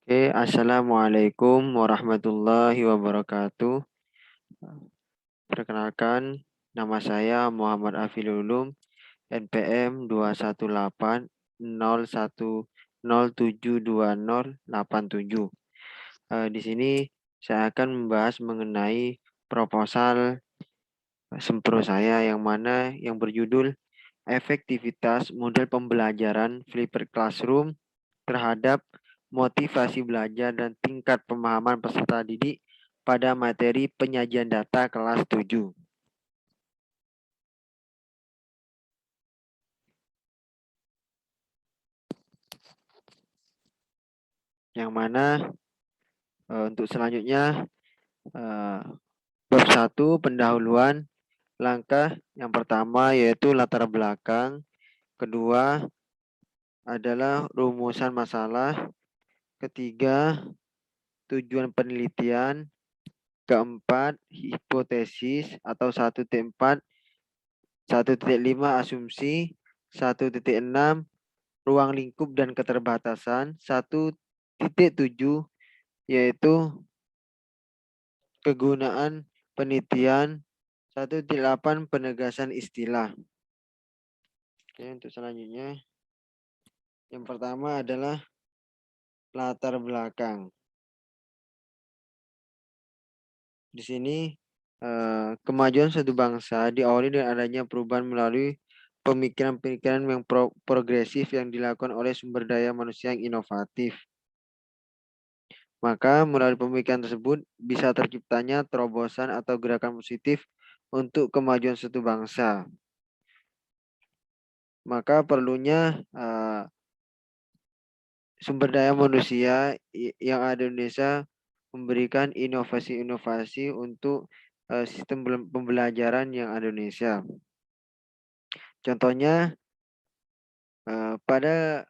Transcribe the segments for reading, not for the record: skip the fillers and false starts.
Assalamualaikum warahmatullahi wabarakatuh. Perkenalkan, nama saya Muhammad Afilul Ulum, NPM 21801072087. Di sini saya akan membahas mengenai proposal sempro saya yang berjudul efektivitas model pembelajaran Flipped Classroom terhadap motivasi belajar dan tingkat pemahaman peserta didik pada materi penyajian data kelas 7. Yang mana untuk selanjutnya bab 1 pendahuluan langkah yang pertama yaitu latar belakang, kedua adalah rumusan masalah, ketiga tujuan penelitian, keempat hipotesis atau 1.4, 1.5 asumsi, 1.6 ruang lingkup dan keterbatasan, 1.7 yaitu kegunaan penelitian, 1.8 penegasan istilah. Oke, untuk selanjutnya yang pertama adalah latar belakang. Di sini kemajuan suatu bangsa diawali dengan adanya perubahan melalui pemikiran-pemikiran yang progresif yang dilakukan oleh sumber daya manusia yang inovatif. Maka melalui pemikiran tersebut bisa terciptanya terobosan atau gerakan positif untuk kemajuan suatu bangsa. Maka perlunya sumber daya manusia yang ada di Indonesia memberikan inovasi-inovasi untuk sistem pembelajaran yang ada di Indonesia. Contohnya pada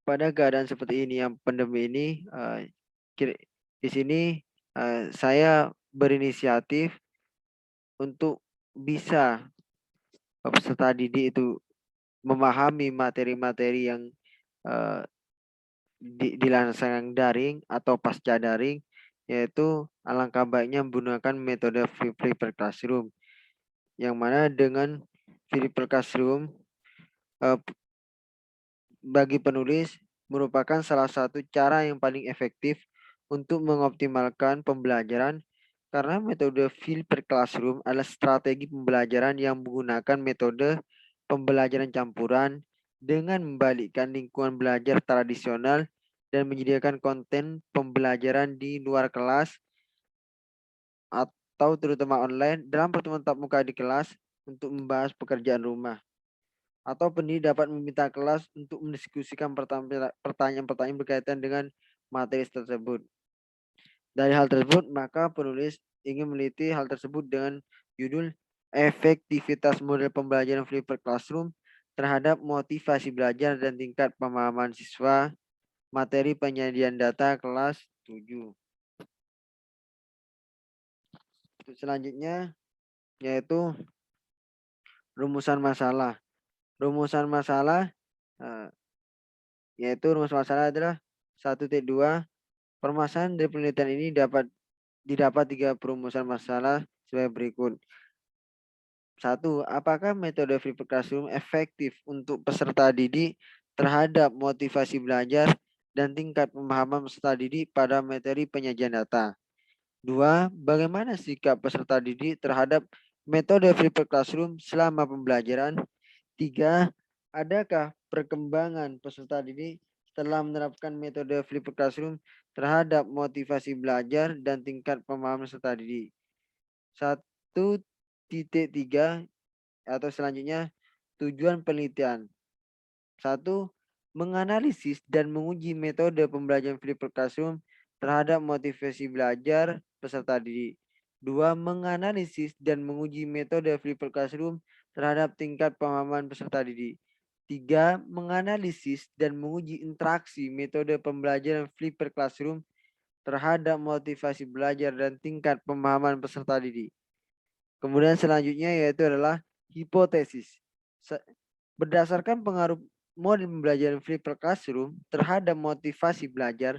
keadaan seperti ini yang pandemi ini, di sini saya berinisiatif untuk bisa peserta didik itu memahami materi-materi yang dilaksanakan daring atau pasca daring, yaitu alangkah baiknya menggunakan metode Flipped Classroom, yang mana dengan Flipped Classroom bagi penulis merupakan salah satu cara yang paling efektif untuk mengoptimalkan pembelajaran, karena metode Flipped Classroom adalah strategi pembelajaran yang menggunakan metode pembelajaran campuran dengan membalikkan lingkungan belajar tradisional dan menyediakan konten pembelajaran di luar kelas atau terutama online dalam pertemuan tatap muka di kelas untuk membahas pekerjaan rumah. Atau pendidik dapat meminta kelas untuk mendiskusikan pertanyaan-pertanyaan berkaitan dengan materi tersebut. Dari hal tersebut, maka penulis ingin meneliti hal tersebut dengan judul efektivitas model pembelajaran Flipped Classroom terhadap motivasi belajar dan tingkat pemahaman siswa materi penyajian data kelas 7. Selanjutnya yaitu rumusan masalah. Rumusan masalah adalah 1.2. Permasalahan dari penelitian ini didapat 3 perumusan masalah sebagai berikut. 1. Apakah metode Flipped Classroom efektif untuk peserta didik terhadap motivasi belajar dan tingkat pemahaman peserta didik pada materi penyajian data? 2. Bagaimana sikap peserta didik terhadap metode Flipped Classroom selama pembelajaran? 3. Adakah perkembangan peserta didik setelah menerapkan metode Flipped Classroom terhadap motivasi belajar dan tingkat pemahaman peserta didik? 1.3 atau selanjutnya tujuan penelitian. 1. Menganalisis dan menguji metode pembelajaran Flipped Classroom terhadap motivasi belajar peserta didik. 2. Menganalisis dan menguji metode Flipped Classroom terhadap tingkat pemahaman peserta didik. 3. Menganalisis dan menguji interaksi metode pembelajaran Flipped Classroom terhadap motivasi belajar dan tingkat pemahaman peserta didik. Kemudian selanjutnya yaitu adalah hipotesis. Berdasarkan pengaruh model pembelajaran flipped classroom terhadap motivasi belajar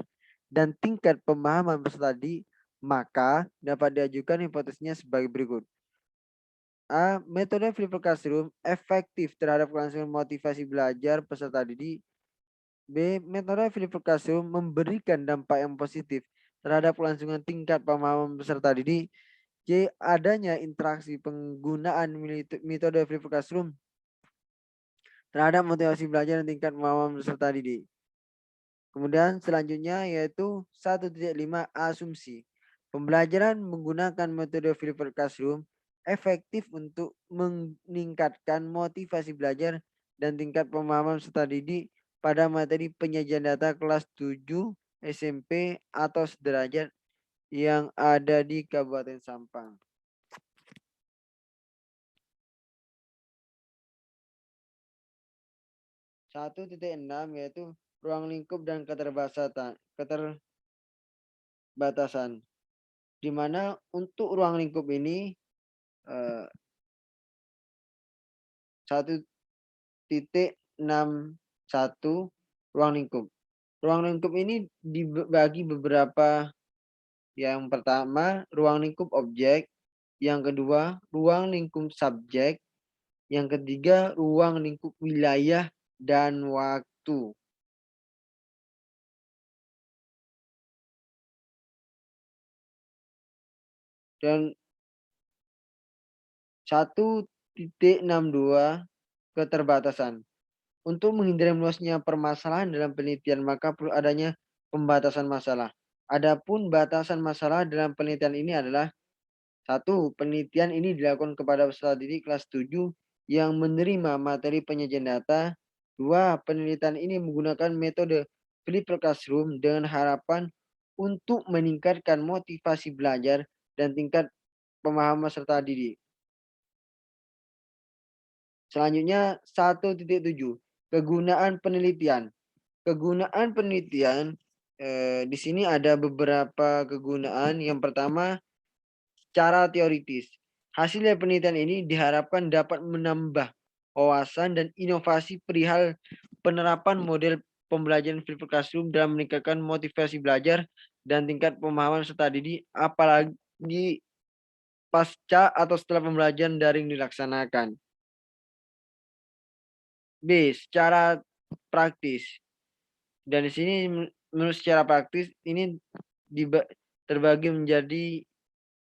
dan tingkat pemahaman peserta didik, maka dapat diajukan hipotesisnya sebagai berikut. A. Metode flipped classroom efektif terhadap kelangsungan motivasi belajar peserta didik. B. Metode flipped classroom memberikan dampak yang positif terhadap kelangsungan tingkat pemahaman peserta didik. C. Adanya interaksi penggunaan metode flipped classroom terhadap motivasi belajar dan tingkat pemahaman peserta didik. Kemudian selanjutnya yaitu 1.5 asumsi. Pembelajaran menggunakan metode flipped classroom efektif untuk meningkatkan motivasi belajar dan tingkat pemahaman peserta didik pada materi penyajian data kelas 7 SMP atau sederajat yang ada di Kabupaten Sampang. 1.6 yaitu ruang lingkup dan keterbatasan. Di mana untuk ruang lingkup ini 1.61 ruang lingkup. Ruang lingkup ini dibagi beberapa. Yang pertama, ruang lingkup objek. Yang kedua, ruang lingkup subjek. Yang ketiga, ruang lingkup wilayah dan waktu. Dan 1.62 keterbatasan. Untuk menghindari meluasnya permasalahan dalam penelitian, maka perlu adanya pembatasan masalah. Adapun batasan masalah dalam penelitian ini adalah 1. Penelitian ini dilakukan kepada peserta didik kelas 7 yang menerima materi penyajian data. 2. Penelitian ini menggunakan metode flipped classroom dengan harapan untuk meningkatkan motivasi belajar dan tingkat pemahaman peserta didik. Selanjutnya 1.7 kegunaan penelitian. Kegunaan penelitian di sini ada beberapa kegunaan. Yang pertama, secara teoritis. Hasil dari penelitian ini diharapkan dapat menambah wawasan dan inovasi perihal penerapan model pembelajaran flipped classroom dalam meningkatkan motivasi belajar dan tingkat pemahaman peserta didik, apalagi pasca atau setelah pembelajaran daring dilaksanakan. B. Secara praktis. Dan di sini menurut secara praktis ini terbagi menjadi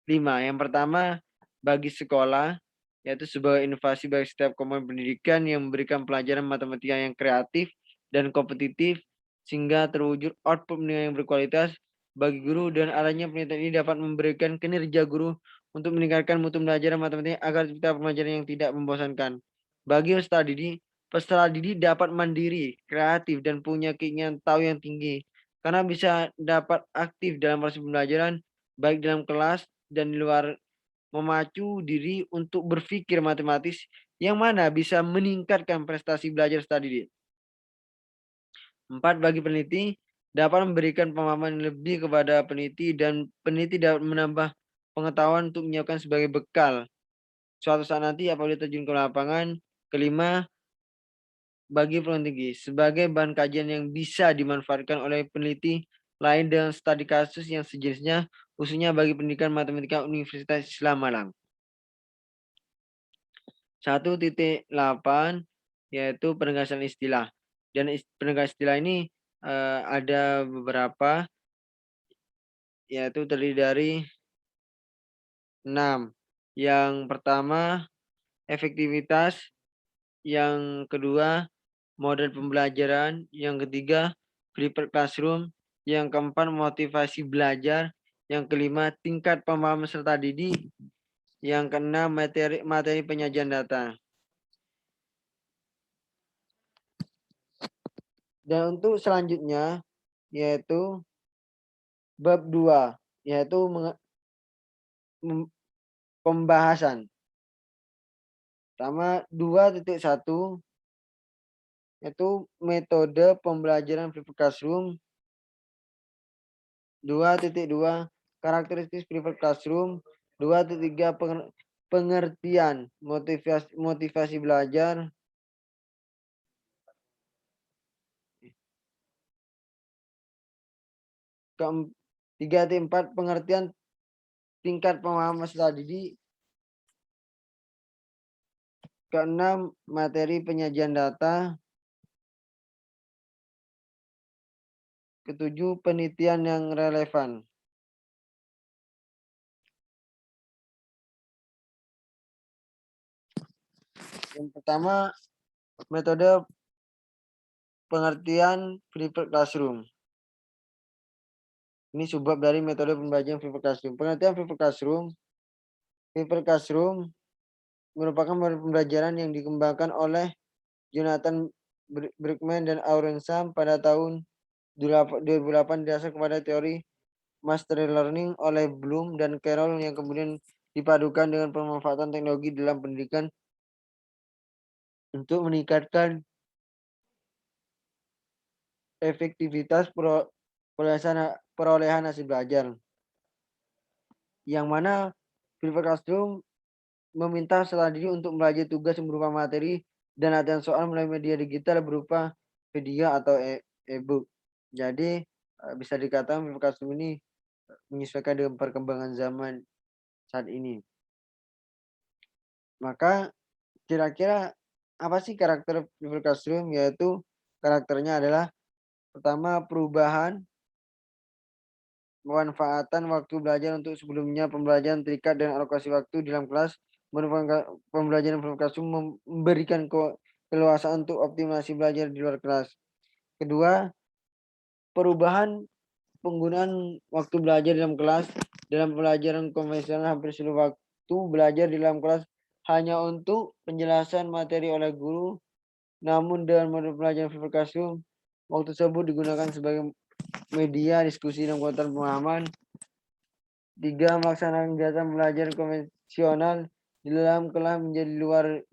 5. Yang pertama, bagi sekolah, yaitu sebagai inovasi bagi setiap komponen pendidikan yang memberikan pelajaran matematika yang kreatif dan kompetitif sehingga terwujud output pendidikan yang berkualitas bagi guru, dan adanya penelitian ini dapat memberikan kinerja guru untuk meningkatkan mutu belajar matematika agar kita pembelajaran yang tidak membosankan. Bagi peserta didik dapat mandiri, kreatif, dan punya keinginan tahu yang tinggi karena bisa dapat aktif dalam proses pembelajaran baik dalam kelas dan di luar, memacu diri untuk berpikir matematis yang mana bisa meningkatkan prestasi belajar peserta didik. 4. Bagi peneliti dapat memberikan pemahaman lebih kepada peneliti dan peneliti dapat menambah pengetahuan untuk menyiapkan sebagai bekal suatu saat nanti apabila terjun ke lapangan. 5. Bagi perguruan tinggi sebagai bahan kajian yang bisa dimanfaatkan oleh peneliti lain dengan studi kasus yang sejenisnya, khususnya bagi pendidikan matematika Universitas Islam Malang. 1.8 yaitu penegasan istilah. Dan penegasan istilah ini ada beberapa, yaitu terdiri dari 6. Yang pertama, efektivitas. Yang kedua, model pembelajaran. Yang ketiga, flipped classroom. Yang keempat, motivasi belajar. Yang kelima, tingkat pemahaman peserta didik. Yang keenam, materi penyajian data. Dan untuk selanjutnya yaitu bab 2, yaitu pembahasan. Pertama 2.1 yaitu metode pembelajaran flipped classroom. 2.2 karakteristik flipped classroom. 2.3 pengertian motivasi belajar. 3.4 pengertian tingkat pemahaman peserta didik. Keenam, materi penyajian data. Ketujuh, penelitian yang relevan. Yang pertama, metode pengertian flipped classroom. Ini subbab dari metode pembelajaran flipped classroom. Pengertian flipped classroom merupakan metode pembelajaran yang dikembangkan oleh Jonathan Brickman dan Auren Sam pada tahun 2008 didasar kepada teori mastery learning oleh Bloom dan Carroll yang kemudian dipadukan dengan pemanfaatan teknologi dalam pendidikan untuk meningkatkan efektivitas perolehan hasil belajar. Yang mana flipped classroom meminta peserta didik untuk belajar tugas yang berupa materi dan latihan soal melalui media digital berupa video atau e-book. Jadi bisa dikatakan flipped classroom ini menyesuaikan dengan perkembangan zaman saat ini. Maka kira-kira apa sih karakter flipped classroom? Yaitu karakternya adalah pertama, perubahan pemanfaatan waktu belajar untuk sebelumnya pembelajaran terikat dengan alokasi waktu dalam kelas. Pembelajaran flipped classroom memberikan keleluasaan untuk optimasi belajar di luar kelas. Kedua, perubahan penggunaan waktu belajar dalam kelas. Dalam pelajaran konvensional hampir seluruh waktu belajar di dalam kelas hanya untuk penjelasan materi oleh guru. Namun dengan model pelajaran flipped classroom, waktu tersebut digunakan sebagai media diskusi dan konten pemahaman. 3. Melaksanakan kegiatan belajar konvensional di dalam kelas menjadi luar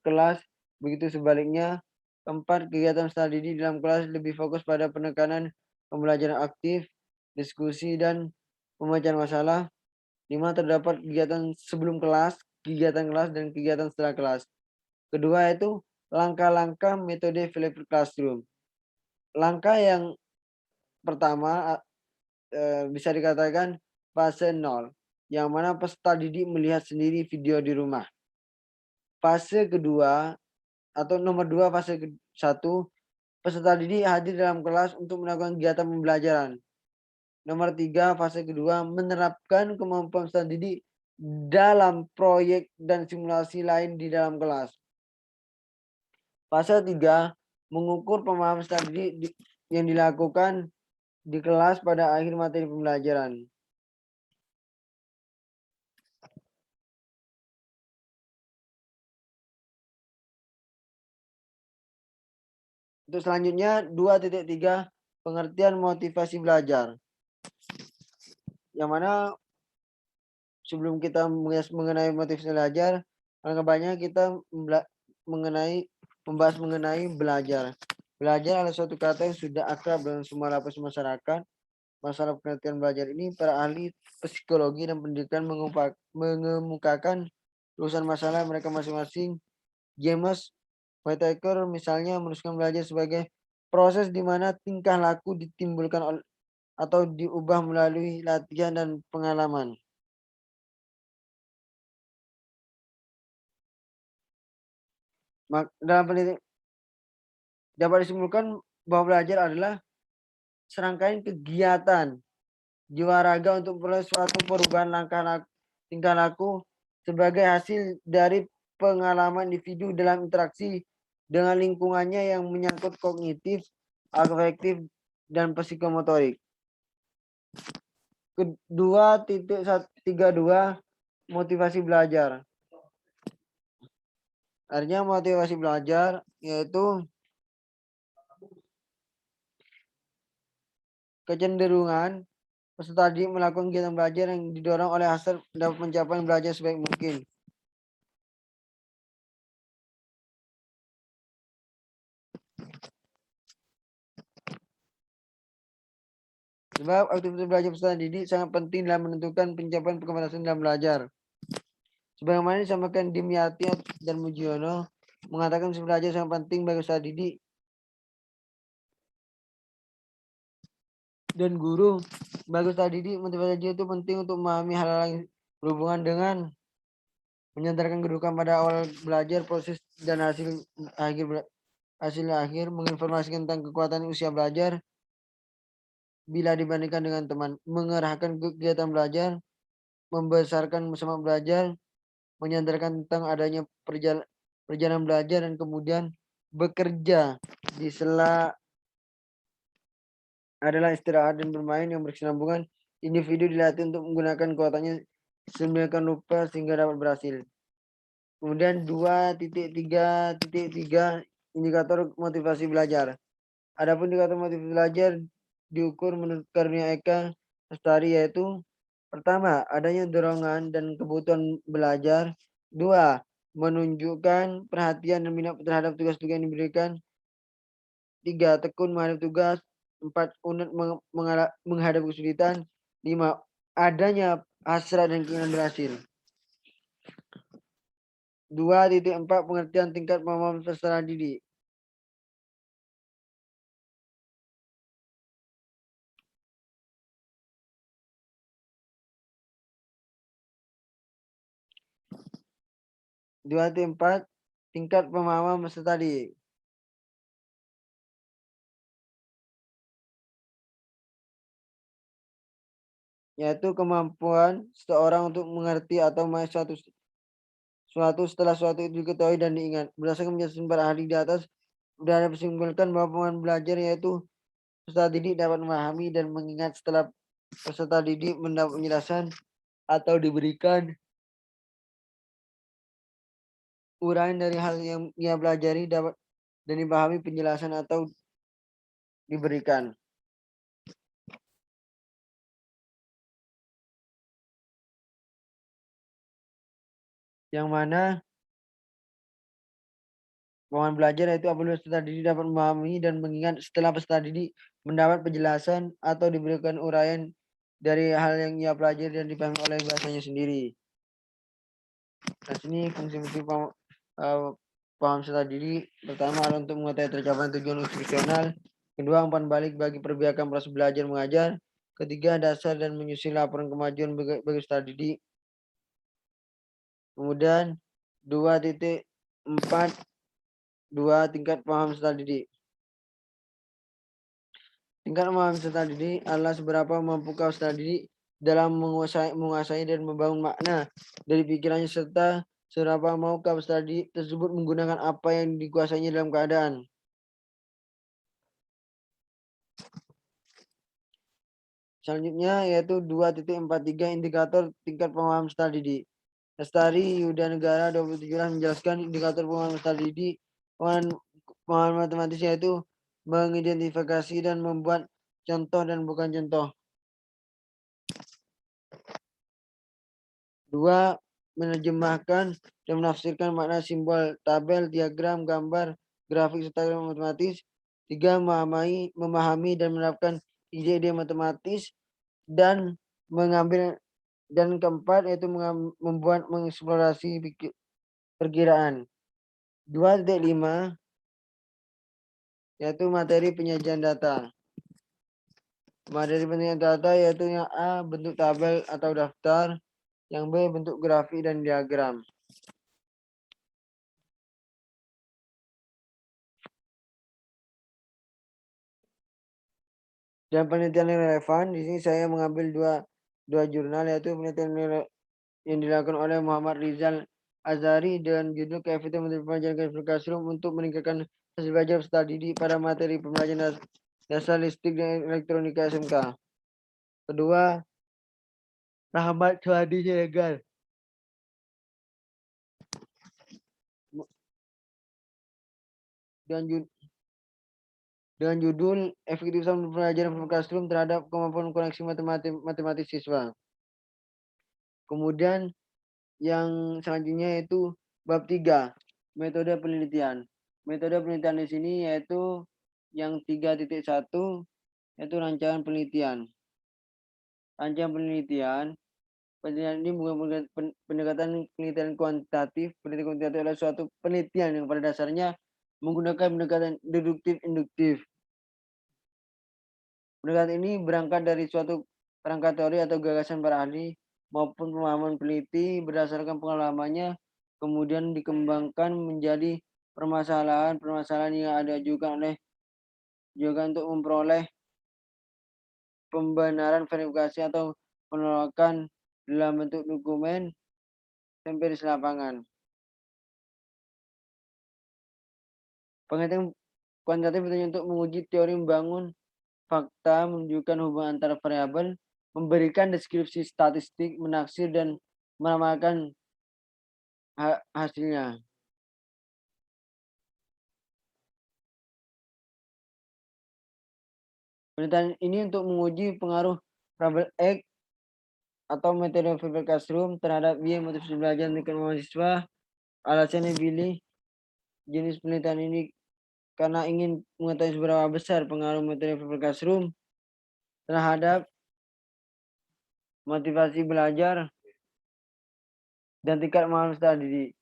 kelas, begitu sebaliknya. 4. Kegiatan peserta didik di dalam kelas lebih fokus pada penekanan pembelajaran aktif, diskusi, dan pemecahan masalah. 5. Terdapat kegiatan sebelum kelas, kegiatan kelas, dan kegiatan setelah kelas. Kedua yaitu langkah-langkah metode flipped classroom. Langkah yang pertama bisa dikatakan fase 0, yang mana peserta didik melihat sendiri video di rumah. Fase kedua atau nomor 2, fase 1, peserta didik hadir dalam kelas untuk melakukan kegiatan pembelajaran. Nomor 3, fase kedua, menerapkan kemampuan peserta didik dalam proyek dan simulasi lain di dalam kelas. Fase 3, mengukur pemahaman peserta didik yang dilakukan di kelas pada akhir materi pembelajaran. Untuk selanjutnya 2.3, pengertian motivasi belajar. Yang mana sebelum kita mengenai motivasi belajar, alangkah baiknya kita membahas mengenai belajar. Belajar adalah suatu kata yang sudah akrab dengan semua lapisan masyarakat. Masalah pengertian belajar ini, para ahli psikologi dan pendidikan mengemukakan urusan masalah mereka masing-masing. James Whittaker misalnya menuliskan belajar sebagai proses di mana tingkah laku ditimbulkan atau diubah melalui latihan dan pengalaman. Dalam penelitian dapat disimpulkan bahwa belajar adalah serangkaian kegiatan jiwa raga untuk memperoleh suatu perubahan tingkah laku sebagai hasil dari pengalaman individu dalam interaksi dengan lingkungannya yang menyangkut kognitif, afektif, dan psikomotorik. 2.32, motivasi belajar. Artinya motivasi belajar yaitu kecenderungan peserta didik melakukan kegiatan belajar yang didorong oleh hasrat dapat mencapai belajar sebaik mungkin. Sebab aktivitas belajar peserta didik sangat penting dalam menentukan pencapaian pengetahuan dalam belajar. Sebagaimana disampaikan Dimyati dan Mujiono, mengatakan belajar sangat penting bagi peserta didik dan guru. Bagus tadi motivasi itu penting untuk memahami hal-hal yang berhubungan dengan menyandarkan kedudukan pada awal belajar, proses dan hasil akhir, menginformasikan tentang kekuatan usia belajar bila dibandingkan dengan teman, mengerahkan kegiatan belajar, membesarkan semangat belajar, menyandarkan tentang adanya perjalanan belajar, dan kemudian bekerja di sela adalah istirahat dan bermain yang berkesinambungan. Individu dilatih untuk menggunakan kekuatannya sedemikian rupa sehingga dapat berhasil. Kemudian 2.3.3 indikator motivasi belajar. Adapun indikator motivasi belajar diukur menurut Karunia Eka Lestari, yaitu pertama, adanya dorongan dan kebutuhan belajar. 2, menunjukkan perhatian dan minat terhadap tugas-tugas yang diberikan. 3, tekun menghadapi tugas. 4, unit menghadapi kesulitan. 5, adanya hasrat dan keinginan berhasil. 2.4 pengertian tingkat pemahaman peserta didik. Dua empat tingkat pemahaman peserta didik. Yaitu kemampuan seseorang untuk mengerti atau memahami suatu setelah suatu itu diketahui dan diingat. Berdasarkan penjelasan para ahli di atas, sudah ada disimpulkan bahwa pemahaman belajar yaitu peserta didik dapat memahami dan mengingat setelah peserta didik mendapat penjelasan atau diberikan uraian dari hal yang ia pelajari dapat dan dipahami penjelasan atau diberikan. Yang mana pemahaman belajar yaitu apabila peserta didik dapat memahami dan mengingat setelah peserta didik mendapat penjelasan atau diberikan uraian dari hal yang ia pelajari dan dipahami oleh bahasanya sendiri. Nah, sini fungsi-fungsi paham peserta didik. Pertama adalah untuk mengetahui tercapai tujuan instruksional. Kedua, umpan balik bagi perbiakan proses belajar mengajar. Ketiga, dasar dan menyusun laporan kemajuan bagi peserta didik. Kemudian 2.4 tingkat paham peserta didik. Tingkat pemahaman peserta didik adalah seberapa mampukah peserta didik dalam menguasai dan membangun makna dari pikirannya, serta seberapa maukah peserta didik tersebut menggunakan apa yang dikuasainya dalam keadaan. Selanjutnya yaitu 2.43 indikator tingkat pemahaman peserta didik. Lestari Yuda Negara 27 menjelaskan indikator pemahaman peserta didik. Pemahaman matematis yaitu mengidentifikasi dan membuat contoh dan bukan contoh. 2, menerjemahkan dan menafsirkan makna simbol, tabel, diagram, gambar, grafik, serta matematis. 3, memahami dan menerapkan ide-ide matematis dan mengambil. Dan keempat yaitu membuat mengeksplorasi perkiraan. 2.5 yaitu materi penyajian data. Materi penyajian data yaitu yang A bentuk tabel atau daftar, yang B bentuk grafik dan diagram. Dan penelitian yang relevan, di sini saya mengambil dua jurnal, yaitu penelitian yang dilakukan oleh Muhammad Rizal Azhari dan judul Keefektifan Metode Pembelajaran Classroom untuk meningkatkan hasil belajar peserta didik pada materi pembelajaran dasar listrik dan elektronika SMK. Kedua, Rahmat Suhadi Siregar dengan judul Efektivitas Pembelajaran Classroom terhadap kemampuan koneksi matematis siswa. Kemudian yang selanjutnya yaitu bab 3, metode penelitian. Metode penelitian di sini yaitu yang 3.1 yaitu rancangan penelitian. Rancangan penelitian ini bukan pendekatan penelitian kuantitatif. Penelitian kuantitatif adalah suatu penelitian yang pada dasarnya menggunakan pendekatan deduktif induktif. Pendekatan ini berangkat dari suatu kerangka teori atau gagasan para ahli maupun pemahaman peneliti berdasarkan pengalamannya, kemudian dikembangkan menjadi permasalahan-permasalahan yang ada juga untuk memperoleh pembenaran verifikasi atau penolakan dalam bentuk dokumen empiris lapangan. Penghitungan kuantitatif bertujuan untuk menguji teori membangun fakta, menunjukkan hubungan antara variabel, memberikan deskripsi statistik, menaksir dan meramalkan hasilnya. Penelitian ini untuk menguji pengaruh variabel X atau metode feedback classroom terhadap biaya motivasi belajar tingkat mahasiswa. Alasannya pilih jenis penelitian ini karena ingin mengetahui seberapa besar pengaruh metode feedback classroom terhadap motivasi belajar dan tingkat mahasiswa didik.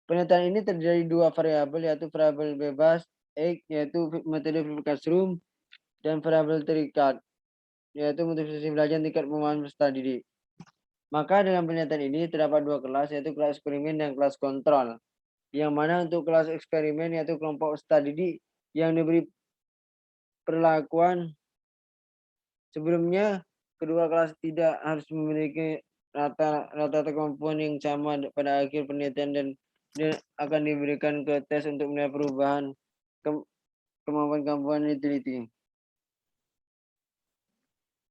Penelitian ini terdiri dari dua variabel, yaitu variabel bebas X, yaitu metode feedback classroom, dan variabel terikat, yaitu motivasi belajar tingkat pemahaman peserta didik. Maka dalam penelitian ini terdapat dua kelas, yaitu kelas eksperimen dan kelas kontrol. Yang mana untuk kelas eksperimen yaitu kelompok peserta didik yang diberi perlakuan sebelumnya, kedua kelas tidak harus memiliki rata-rata kemampuan yang sama pada akhir penelitian dan akan diberikan ke tes untuk menilai perubahan kemampuan yang diteliti.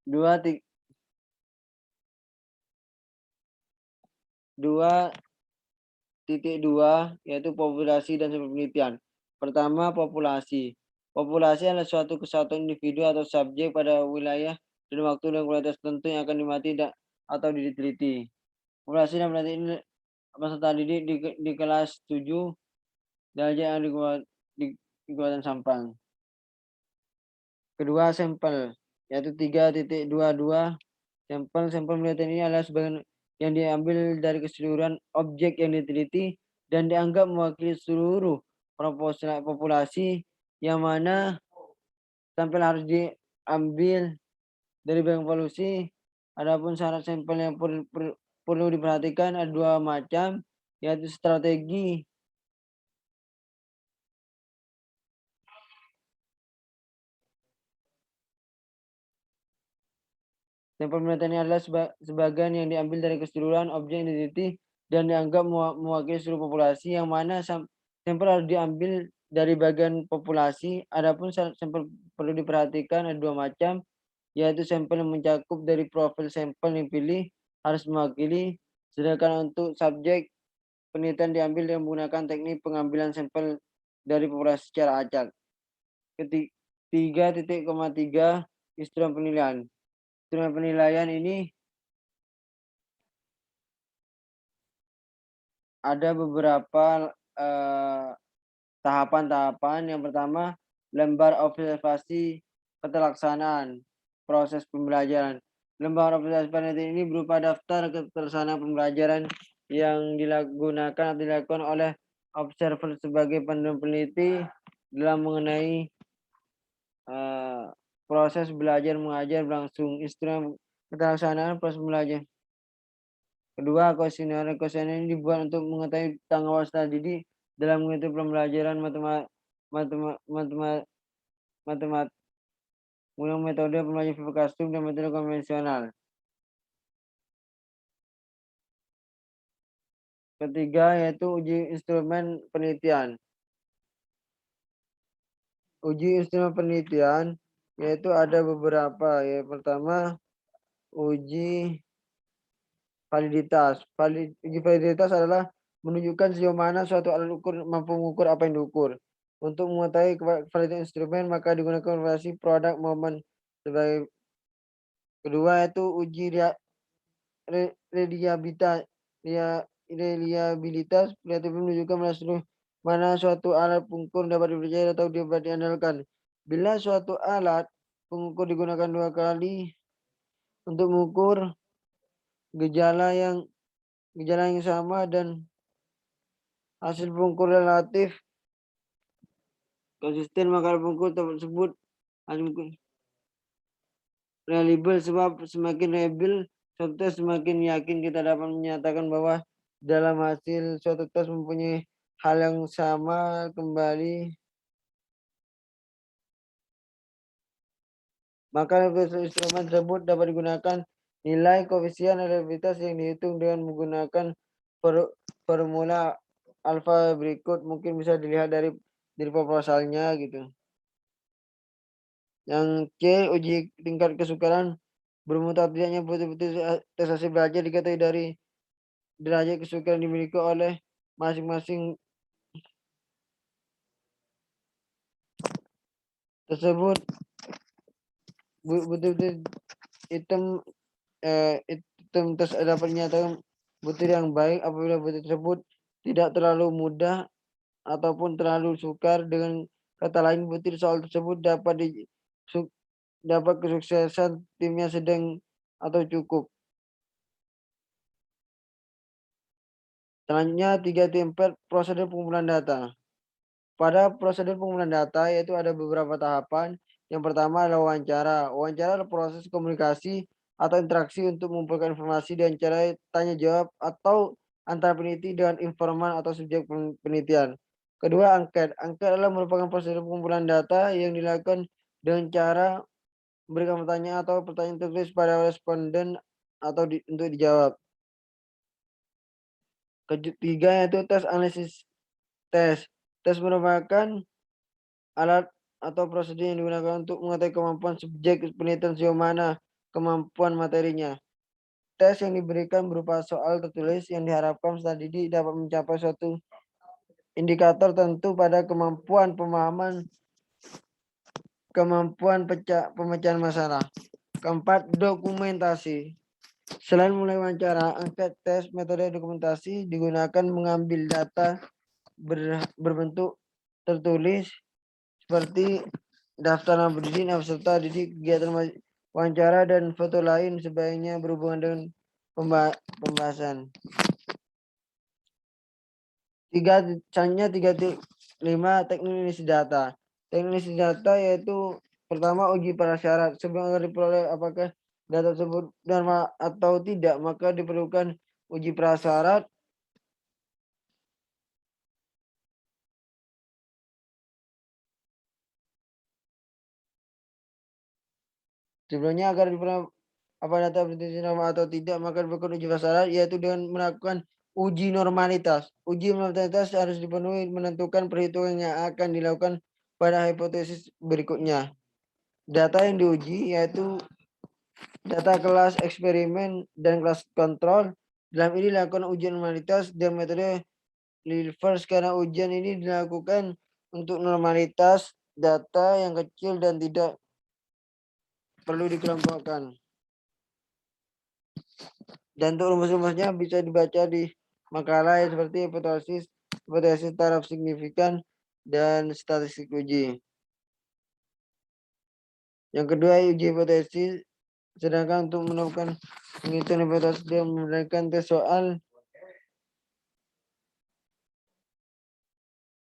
2.2 yaitu populasi dan sampel penelitian. Pertama, populasi. Populasi adalah suatu kesatuan individu atau subjek pada wilayah dan waktu dan kualitas tertentu yang akan dimati atau diteliti. Populasi dan penelitian ini peserta didik di kelas 7 derajat yang di Kabupaten Sampang. Kedua, sampel, yaitu 3.22. Sampel penelitian ini adalah sebagian yang diambil dari keseluruhan objek yang diteliti dan dianggap mewakili seluruh populasi, yang mana sampel harus diambil dari banyak populasi. Adapun syarat sampel yang perlu diperhatikan ada dua macam, yaitu strategi sampel penelitian ini adalah sebagian yang diambil dari keseluruhan objek yang diteliti dan dianggap mewakili seluruh populasi, yang mana sampel harus diambil dari bagian populasi. Adapun sampel perlu diperhatikan ada dua macam, yaitu sampel yang mencakup dari profil sampel yang dipilih harus mewakili, sedangkan untuk subjek penelitian diambil dengan menggunakan teknik pengambilan sampel dari populasi secara acak. 3.3 instrumen penilaian. Instrumen penilaian ini ada beberapa tahapan-tahapan. Yang pertama, lembar observasi keterlaksanaan proses pembelajaran. Lembar observasi penelitian ini berupa daftar keterlaksanaan pembelajaran yang digunakan atau dilakukan oleh observer sebagai peneliti dalam mengenai proses belajar mengajar berlangsung. Instrumen keterlaksanaan proses belajar. Kedua, kuesioner ini dibuat untuk mengetahui tanggung jawab peserta didik dalam mengikuti pembelajaran matematik menggunakan metode pembelajaran verifikasi dan metode konvensional. Ketiga, yaitu uji instrumen penelitian. Uji instrumen penelitian yaitu ada beberapa. Yang pertama, uji validitas. Uji validitas adalah menunjukkan sejauh mana suatu alat ukur mampu mengukur apa yang diukur. Untuk mengetahui validitas instrumen, maka digunakan verifikasi produk momen sebagai. Kedua, yaitu uji reliabilitas. Penelitian menunjukkan mana suatu alat pengukur dapat dipercaya atau dapat diandalkan. Bila suatu alat pengukur digunakan dua kali untuk mengukur gejala yang sama dan hasil pengukur relatif konsisten, maka pengukur tersebut reliable, sebab semakin reliable suatu tes semakin yakin kita dapat menyatakan bahwa dalam hasil suatu tes mempunyai hal yang sama kembali. Maka instrumen tersebut dapat digunakan nilai koefisien reliabilitas yang dihitung dengan menggunakan formula alfa berikut. Mungkin bisa dilihat dari proposalnya gitu. Yang C, uji tingkat kesukaran bermutu tidaknya betul-betul tes hasil belajar diketahui dari derajat kesukaran dimiliki oleh masing-masing tersebut. Betul-betul item item tes dapat dinyatakan butir yang baik apabila butir tersebut tidak terlalu mudah ataupun terlalu sukar. Dengan kata lain, butir soal tersebut dapat kesuksesan timnya sedang atau cukup. Selanjutnya 3-4 prosedur pengumpulan data. Pada prosedur pengumpulan data yaitu ada beberapa tahapan. Yang pertama adalah wawancara. Wawancara adalah proses komunikasi atau interaksi untuk mengumpulkan informasi dengan cara tanya jawab atau antara peneliti dengan informan atau subjek penelitian. Kedua, angket. Angket adalah merupakan prosedur pengumpulan data yang dilakukan dengan cara memberikan pertanyaan atau pertanyaan tertulis pada responden atau untuk dijawab. Ketiga yaitu tes analisis tes. Tes merupakan alat atau prosedur yang digunakan untuk mengetahui kemampuan subjek penelitian sejauh mana kemampuan materinya. Tes yang diberikan berupa soal tertulis yang diharapkan peserta didik dapat mencapai suatu indikator tertentu pada kemampuan pemahaman, kemampuan pemecahan masalah. Keempat, dokumentasi. Selain mulai wawancara, angket, tes, metode dokumentasi digunakan mengambil data berbentuk tertulis seperti daftar nama pendidik, nama peserta didik, kegiatan wawancara, dan foto lain sebaiknya berhubungan dengan pembahasan. Selanjutnya 3.5 teknik data. Teknik data yaitu pertama uji prasyarat. Sebelum agar diperoleh apakah data tersebut benar atau tidak, maka diperlukan uji prasyarat. Sebelumnya agar diperoleh apa data berarti normal atau tidak, maka diperlukan uji prasyarat yaitu dengan melakukan uji normalitas. Uji normalitas harus dipenuhi menentukan perhitungan yang akan dilakukan pada hipotesis berikutnya. Data yang diuji yaitu data kelas eksperimen dan kelas kontrol. Dalam ini dilakukan ujian normalitas dan metode Lilvers karena ujian ini dilakukan untuk normalitas data yang kecil dan tidak perlu dikelompokkan. Dan untuk rumus-rumusnya bisa dibaca di makalah yang seperti hipotesis taraf signifikan, dan statistik uji. Yang kedua, uji hipotesis. Sedangkan untuk menemukan penghitungan hipotesis dan memberikan tes soal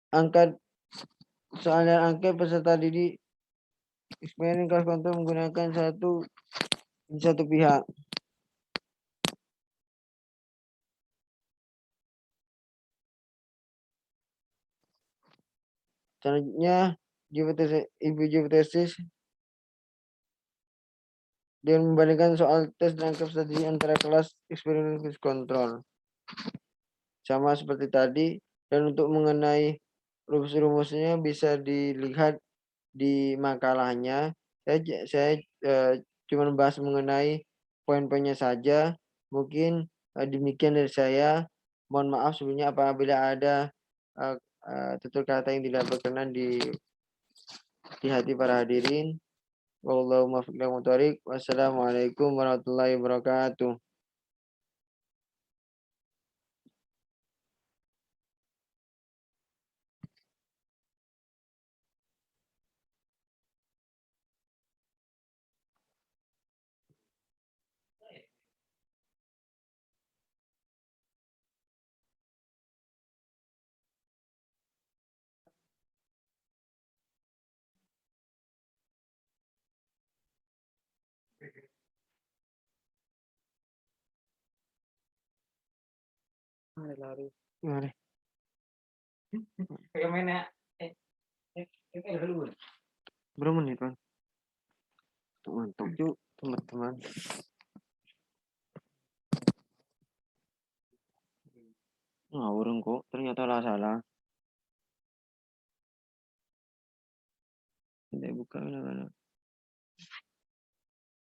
angka soal dan angka peserta didik eksperimen kelas kontrol menggunakan satu pihak. Selanjutnya hipotesis dengan membandingkan soal tes dan angka peserta didik antara kelas eksperimen dan kontrol. Sama seperti tadi, dan untuk mengenai rumus-rumusnya bisa dilihat di makalahnya. Saya cuma membahas mengenai poin-poinnya saja. Mungkin demikian dari saya. Mohon maaf sebelumnya apabila ada tutur kata yang tidak berkenan di hati para hadirin. Wallahu muwaffiq ila aqwamit thoriq. Wassalamualaikum warahmatullahi wabarakatuh. Mari. Berapa menit, Bang? Mantap yuk, teman-teman. Ngawur kok, ternyata lah salah. Tidak buka,